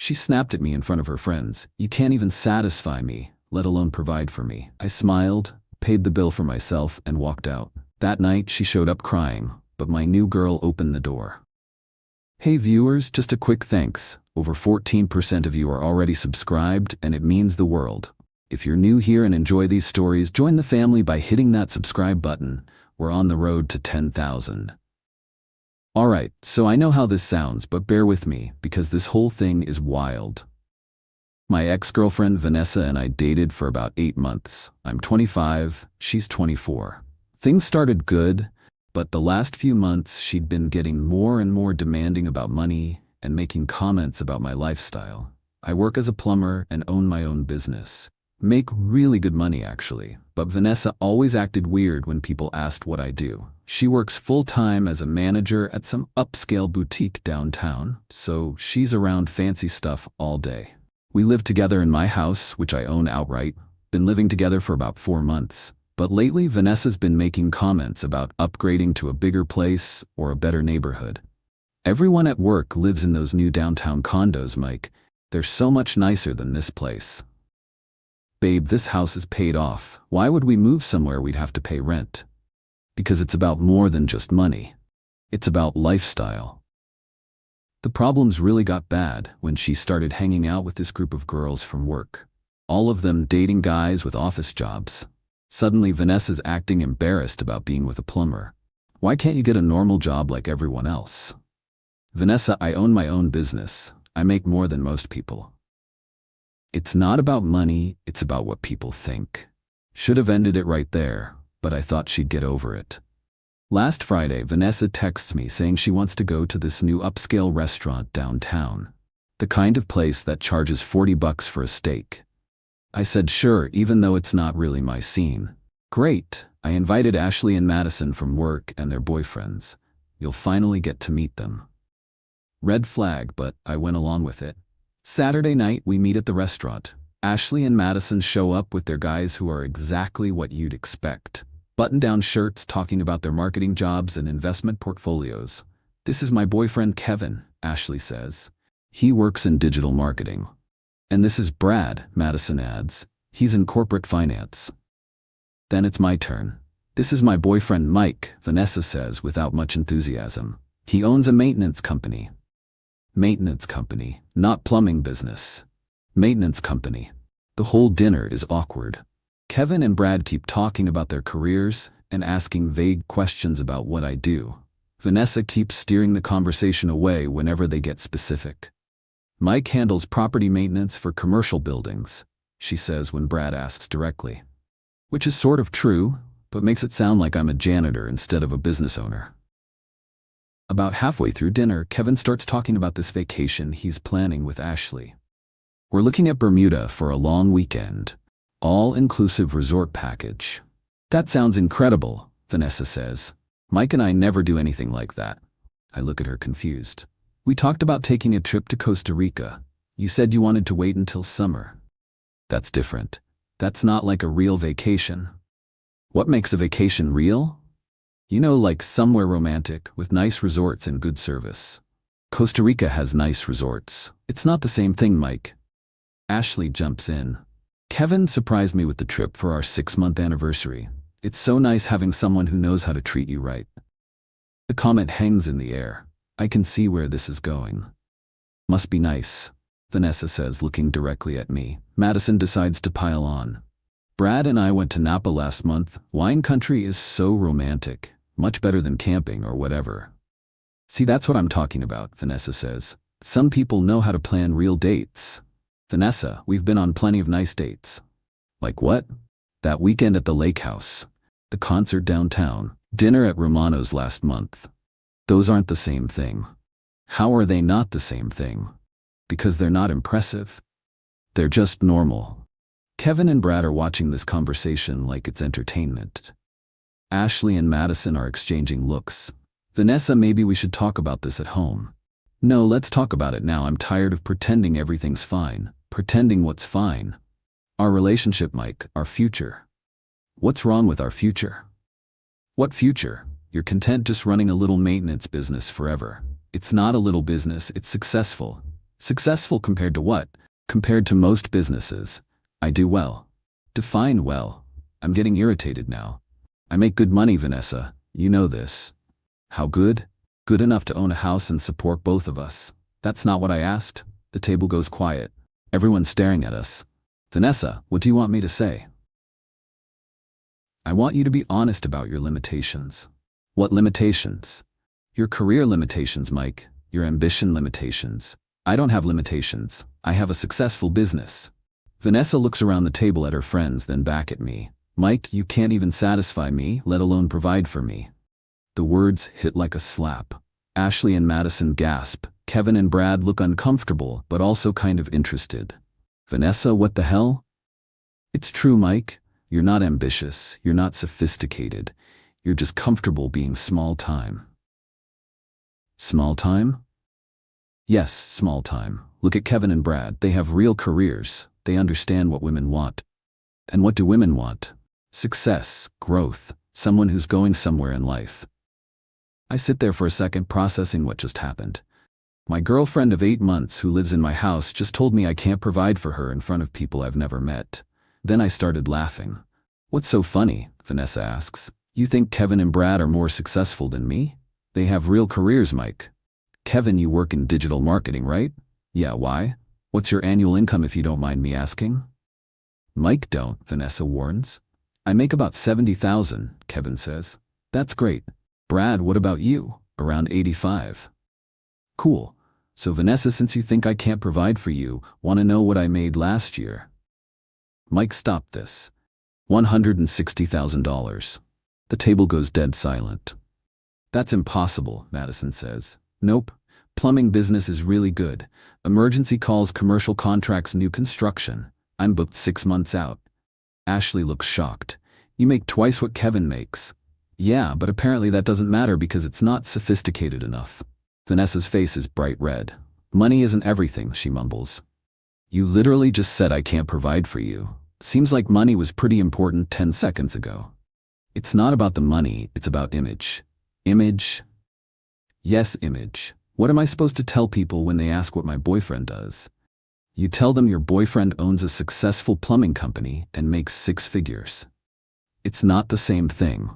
She snapped at me in front of her friends. "You can't even satisfy me, let alone provide for me." I smiled, paid the bill for myself, and walked out. That night, she showed up crying, but my new girl opened the door. Hey viewers, just a quick thanks. Over 14% of you are already subscribed, and it means the world. If you're new here and enjoy these stories, join the family by hitting that subscribe button. We're on the road to 10,000. Alright, so I know how this sounds, but bear with me, because this whole thing is wild. My ex-girlfriend Vanessa and I dated for about 8 months. I'm 25, she's 24. Things started good, but the last few months she'd been getting more and more demanding about money and making comments about my lifestyle. I work as a plumber and own my own business. Make really good money actually, but Vanessa always acted weird when people asked what I do. She works full-time as a manager at some upscale boutique downtown, so she's around fancy stuff all day. We live together in my house, which I own outright. Been living together for about 4 months. But lately, Vanessa's been making comments about upgrading to a bigger place or a better neighborhood. Everyone at work lives in those new downtown condos, Mike. They're so much nicer than this place. Babe, this house is paid off. Why would we move somewhere we'd have to pay rent? Because it's about more than just money. It's about lifestyle. The problems really got bad when she started hanging out with this group of girls from work. All of them dating guys with office jobs. Suddenly, Vanessa's acting embarrassed about being with a plumber. Why can't you get a normal job like everyone else? Vanessa, I own my own business. I make more than most people. It's not about money, it's about what people think. Should have ended it right there, but I thought she'd get over it. Last Friday, Vanessa texts me saying she wants to go to this new upscale restaurant downtown. The kind of place that charges $40 for a steak. I said sure, even though it's not really my scene. Great, I invited Ashley and Madison from work and their boyfriends. You'll finally get to meet them. Red flag, but I went along with it. Saturday night, we meet at the restaurant. Ashley and Madison show up with their guys who are exactly what you'd expect. Button-down shirts talking about their marketing jobs and investment portfolios. "This is my boyfriend Kevin," Ashley says. "He works in digital marketing." "And this is Brad," Madison adds. "He's in corporate finance." Then it's my turn. "This is my boyfriend Mike," Vanessa says without much enthusiasm. "He owns a maintenance company." Maintenance company, not plumbing business. Maintenance company. The whole dinner is awkward. Kevin and Brad keep talking about their careers and asking vague questions about what I do. Vanessa keeps steering the conversation away whenever they get specific. "Mike handles property maintenance for commercial buildings," she says when Brad asks directly. Which is sort of true, but makes it sound like I'm a janitor instead of a business owner. About halfway through dinner, Kevin starts talking about this vacation he's planning with Ashley. "We're looking at Bermuda for a long weekend. All-inclusive resort package." "That sounds incredible," Vanessa says. "Mike and I never do anything like that." I look at her confused. "We talked about taking a trip to Costa Rica. You said you wanted to wait until summer." "That's different. That's not like a real vacation." "What makes a vacation real?" "You know, like somewhere romantic, with nice resorts and good service." "Costa Rica has nice resorts. It's not the same thing, Mike." Ashley jumps in. "Kevin surprised me with the trip for our 6-month anniversary. It's so nice having someone who knows how to treat you right." The comment hangs in the air. I can see where this is going. "Must be nice," Vanessa says, looking directly at me. Madison decides to pile on. "Brad and I went to Napa last month. Wine country is so romantic. Much better than camping or whatever." "See, that's what I'm talking about," Vanessa says. "Some people know how to plan real dates." "Vanessa, we've been on plenty of nice dates." "Like what?" "That weekend at the lake house. The concert downtown. Dinner at Romano's last month." "Those aren't the same thing." "How are they not the same thing?" "Because they're not impressive. They're just normal." Kevin and Brad are watching this conversation like it's entertainment. Ashley and Madison are exchanging looks. "Vanessa, maybe we should talk about this at home." "No, let's talk about it now. I'm tired of pretending everything's fine. Pretending what's fine?" "Our relationship, Mike, our future." "What's wrong with our future?" "What future? You're content just running a little maintenance business forever." "It's not a little business, it's successful. Successful compared to what? Compared to most businesses. I do well. Define well. I'm getting irritated now. I make good money, Vanessa. You know this. How good? Good enough to own a house and support both of us. That's not what I asked. The table goes quiet. Everyone's staring at us. Vanessa, what do you want me to say? I want you to be honest about your limitations. What limitations? Your career limitations, Mike. Your ambition limitations. I don't have limitations. I have a successful business. Vanessa looks around the table at her friends, then back at me. Mike, you can't even satisfy me, let alone provide for me. The words hit like a slap. Ashley and Madison gasp. Kevin and Brad look uncomfortable, but also kind of interested. Vanessa, what the hell? It's true, Mike. You're not ambitious. You're not sophisticated. You're just comfortable being small time. Small time? Yes, small time. Look at Kevin and Brad. They have real careers. They understand what women want. And what do women want? Success, growth, someone who's going somewhere in life. I sit there for a second processing what just happened. My girlfriend of 8 months who lives in my house just told me I can't provide for her in front of people I've never met. Then I started laughing. What's so funny? Vanessa asks. You think Kevin and Brad are more successful than me? They have real careers, Mike. Kevin, you work in digital marketing, right? Yeah, why? What's your annual income if you don't mind me asking? Mike, don't, Vanessa warns. I make about $70,000, Kevin says. That's great. Brad, what about you? Around 85. Cool. So Vanessa, since you think I can't provide for you, want to know what I made last year? Mike, stop this. $160,000. The table goes dead silent. That's impossible, Madison says. Nope. Plumbing business is really good. Emergency calls, commercial contracts, new construction. I'm booked 6 months out. Ashley looks shocked. You make twice what Kevin makes. Yeah, but apparently that doesn't matter because it's not sophisticated enough. Vanessa's face is bright red. Money isn't everything, she mumbles. You literally just said I can't provide for you. Seems like money was pretty important 10 seconds ago. It's not about the money, it's about image. Image? Yes, image. What am I supposed to tell people when they ask what my boyfriend does? You tell them your boyfriend owns a successful plumbing company and makes 6 figures. It's not the same thing.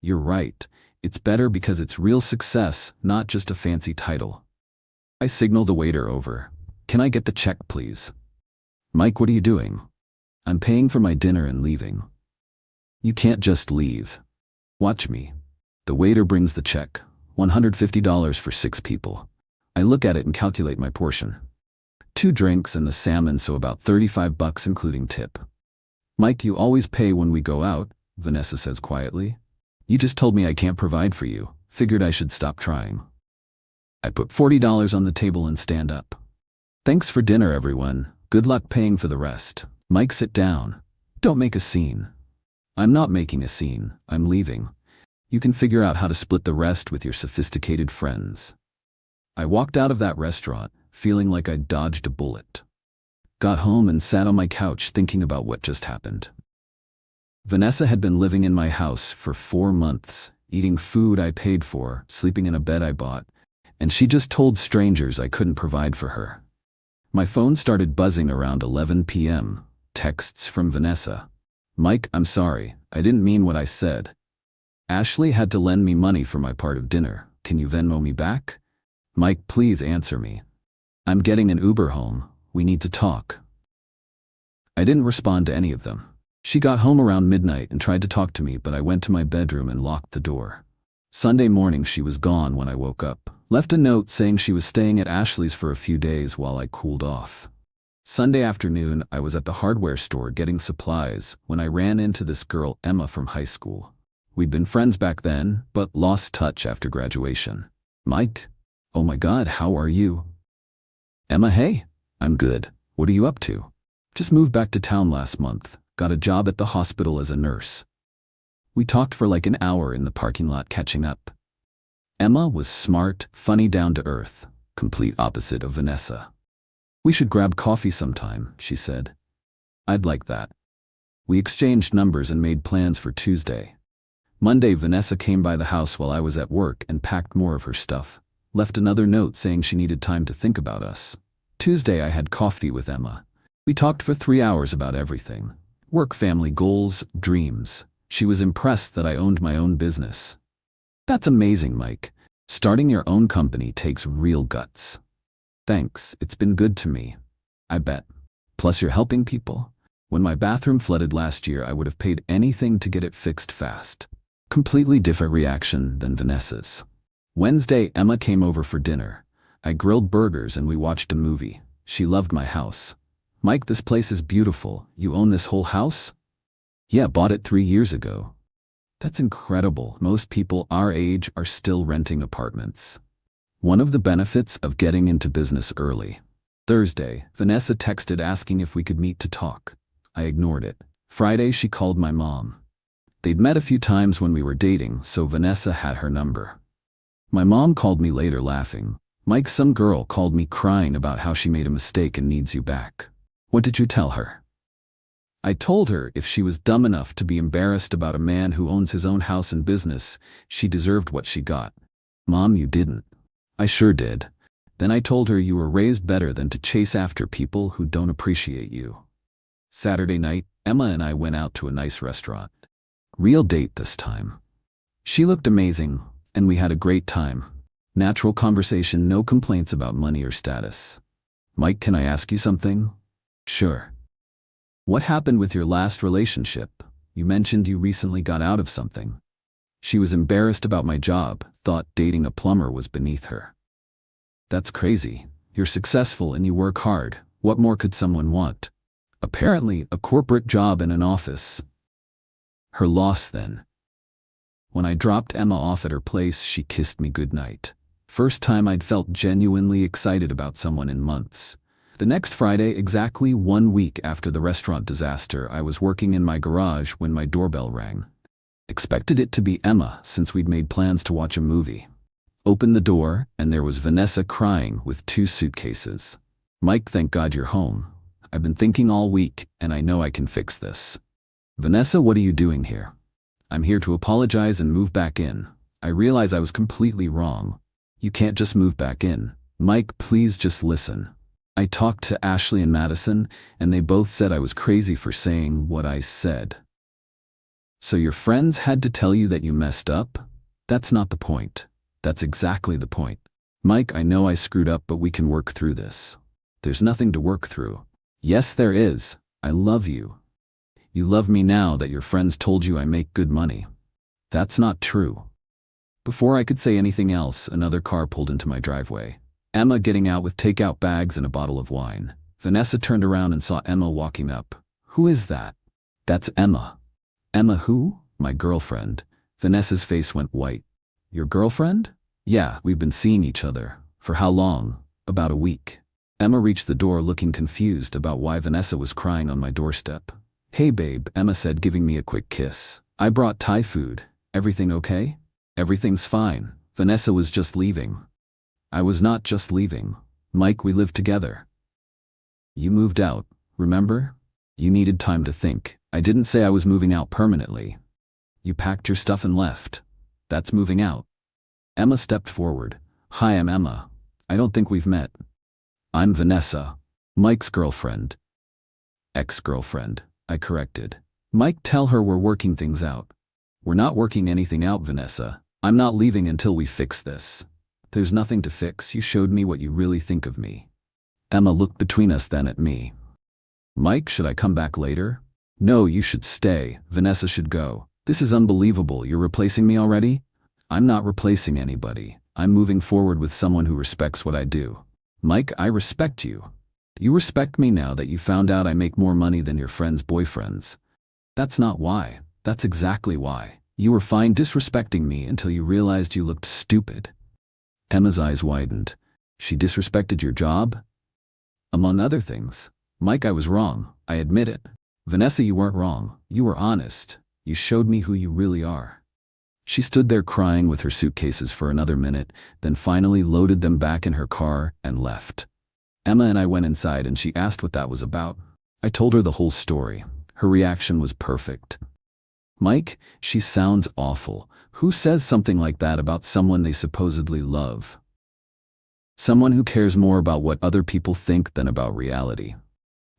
You're right. It's better because it's real success, not just a fancy title. I signal the waiter over. Can I get the check, please? Mike, what are you doing? I'm paying for my dinner and leaving. You can't just leave. Watch me. The waiter brings the check. $150 for 6 people. I look at it and calculate my portion. 2 drinks and the salmon, so about $35 including tip. Mike, you always pay when we go out, Vanessa says quietly. You just told me I can't provide for you. Figured I should stop trying. I put $40 on the table and stand up. Thanks for dinner, everyone. Good luck paying for the rest. Mike, sit down. Don't make a scene. I'm not making a scene. I'm leaving. You can figure out how to split the rest with your sophisticated friends. I walked out of that restaurant, feeling like I'd dodged a bullet. Got home and sat on my couch thinking about what just happened. Vanessa had been living in my house for 4 months, eating food I paid for, sleeping in a bed I bought, and she just told strangers I couldn't provide for her. My phone started buzzing around 11 p.m. Texts from Vanessa. Mike, I'm sorry. I didn't mean what I said. Ashley had to lend me money for my part of dinner. Can you Venmo me back? Mike, please answer me. I'm getting an Uber home. We need to talk. I didn't respond to any of them. She got home around midnight and tried to talk to me, but I went to my bedroom and locked the door. Sunday morning she was gone when I woke up. Left a note saying she was staying at Ashley's for a few days while I cooled off. Sunday afternoon I was at the hardware store getting supplies when I ran into this girl Emma from high school. We'd been friends back then, but lost touch after graduation. Mike? Oh my God, how are you? Emma, hey. I'm good. What are you up to? Just moved back to town last month. Got a job at the hospital as a nurse. We talked for like an hour in the parking lot catching up. Emma was smart, funny, down to earth, complete opposite of Vanessa. We should grab coffee sometime, she said. I'd like that. We exchanged numbers and made plans for Tuesday. Monday, Vanessa came by the house while I was at work and packed more of her stuff. Left another note saying she needed time to think about us. Tuesday, I had coffee with Emma. We talked for 3 hours about everything. Work, family, goals, dreams. She was impressed that I owned my own business. That's amazing, Mike. Starting your own company takes real guts. Thanks, it's been good to me. I bet. Plus you're helping people. When my bathroom flooded last year, I would have paid anything to get it fixed fast. Completely different reaction than Vanessa's. Wednesday, Emma came over for dinner. I grilled burgers and we watched a movie. She loved my house. Mike, this place is beautiful. You own this whole house? Yeah, bought it 3 years ago. That's incredible. Most people our age are still renting apartments. One of the benefits of getting into business early. Thursday, Vanessa texted asking if we could meet to talk. I ignored it. Friday, she called my mom. They'd met a few times when we were dating, so Vanessa had her number. My mom called me later laughing. Mike, some girl called me crying about how she made a mistake and needs you back. What did you tell her? I told her if she was dumb enough to be embarrassed about a man who owns his own house and business, she deserved what she got. Mom, you didn't. I sure did. Then I told her you were raised better than to chase after people who don't appreciate you. Saturday night, Emma and I went out to a nice restaurant. Real date this time. She looked amazing, and we had a great time. Natural conversation, no complaints about money or status. Mike, can I ask you something? Sure. What happened with your last relationship? You mentioned you recently got out of something. She was embarrassed about my job, thought dating a plumber was beneath her. That's crazy. You're successful and you work hard. What more could someone want? Apparently, a corporate job in an office. Her loss then. When I dropped Emma off at her place, she kissed me goodnight. First time I'd felt genuinely excited about someone in months. The next Friday, exactly 1 week after the restaurant disaster, I was working in my garage when my doorbell rang. Expected it to be Emma since we'd made plans to watch a movie. Opened the door, and there was Vanessa crying with 2 suitcases. Mike, thank God you're home. I've been thinking all week, and I know I can fix this. Vanessa, what are you doing here? I'm here to apologize and move back in. I realize I was completely wrong. You can't just move back in. Mike, please just listen. I talked to Ashley and Madison, and they both said I was crazy for saying what I said. So your friends had to tell you that you messed up? That's not the point. That's exactly the point. Mike, I know I screwed up, but we can work through this. There's nothing to work through. Yes, there is. I love you. You love me now that your friends told you I make good money. That's not true. Before I could say anything else, another car pulled into my driveway. Emma getting out with takeout bags and a bottle of wine. Vanessa turned around and saw Emma walking up. Who is that? That's Emma. Emma who? My girlfriend. Vanessa's face went white. Your girlfriend? Yeah, we've been seeing each other. For how long? About a week. Emma reached the door looking confused about why Vanessa was crying on my doorstep. Hey babe, Emma said, giving me a quick kiss. I brought Thai food. Everything okay? Everything's fine. Vanessa was just leaving. I was not just leaving. Mike, we lived together. You moved out, remember? You needed time to think. I didn't say I was moving out permanently. You packed your stuff and left. That's moving out. Emma stepped forward. Hi, I'm Emma. I don't think we've met. I'm Vanessa, Mike's girlfriend. Ex-girlfriend, I corrected. Mike, tell her we're working things out. We're not working anything out, Vanessa. I'm not leaving until we fix this. There's nothing to fix. You showed me what you really think of me. Emma looked between us, then at me. Mike, should I come back later? No, you should stay. Vanessa should go. This is unbelievable. You're replacing me already? I'm not replacing anybody. I'm moving forward with someone who respects what I do. Mike, I respect you. You respect me now that you found out I make more money than your friends' boyfriends. That's not why. That's exactly why. You were fine disrespecting me until you realized you looked stupid. Emma's eyes widened. She disrespected your job? Among other things. Mike, I was wrong. I admit it. Vanessa, you weren't wrong. You were honest. You showed me who you really are. She stood there crying with her suitcases for another minute, then finally loaded them back in her car and left. Emma and I went inside and she asked what that was about. I told her the whole story. Her reaction was perfect. Mike, she sounds awful. Who says something like that about someone they supposedly love? Someone who cares more about what other people think than about reality.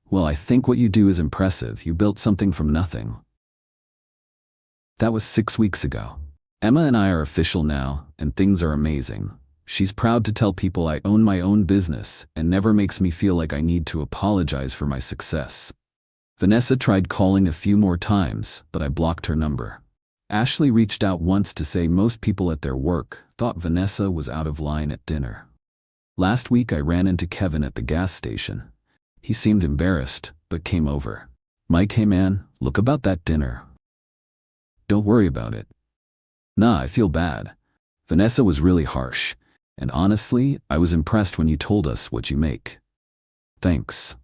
Well, I think what you do is impressive. You built something from nothing. That was 6 weeks ago. Emma and I are official now, and things are amazing. She's proud to tell people I own my own business and never makes me feel like I need to apologize for my success. Vanessa tried calling a few more times, but I blocked her number. Ashley reached out once to say most people at their work thought Vanessa was out of line at dinner. Last week I ran into Kevin at the gas station. He seemed embarrassed, but came over. Mike, hey man, look about that dinner. Don't worry about it. Nah, I feel bad. Vanessa was really harsh, and honestly, I was impressed when you told us what you make. Thanks.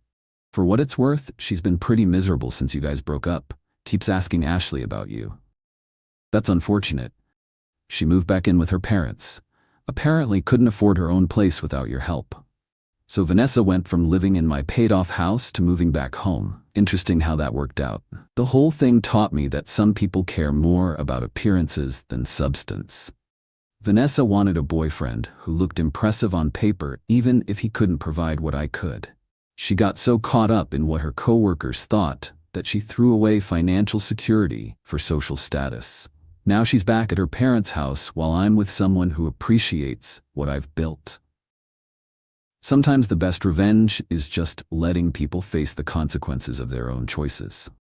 For what it's worth, she's been pretty miserable since you guys broke up. Keeps asking Ashley about you. That's unfortunate. She moved back in with her parents. Apparently couldn't afford her own place without your help. So Vanessa went from living in my paid-off house to moving back home. Interesting how that worked out. The whole thing taught me that some people care more about appearances than substance. Vanessa wanted a boyfriend who looked impressive on paper even if he couldn't provide what I could. She got so caught up in what her coworkers thought that she threw away financial security for social status. Now she's back at her parents' house while I'm with someone who appreciates what I've built. Sometimes the best revenge is just letting people face the consequences of their own choices.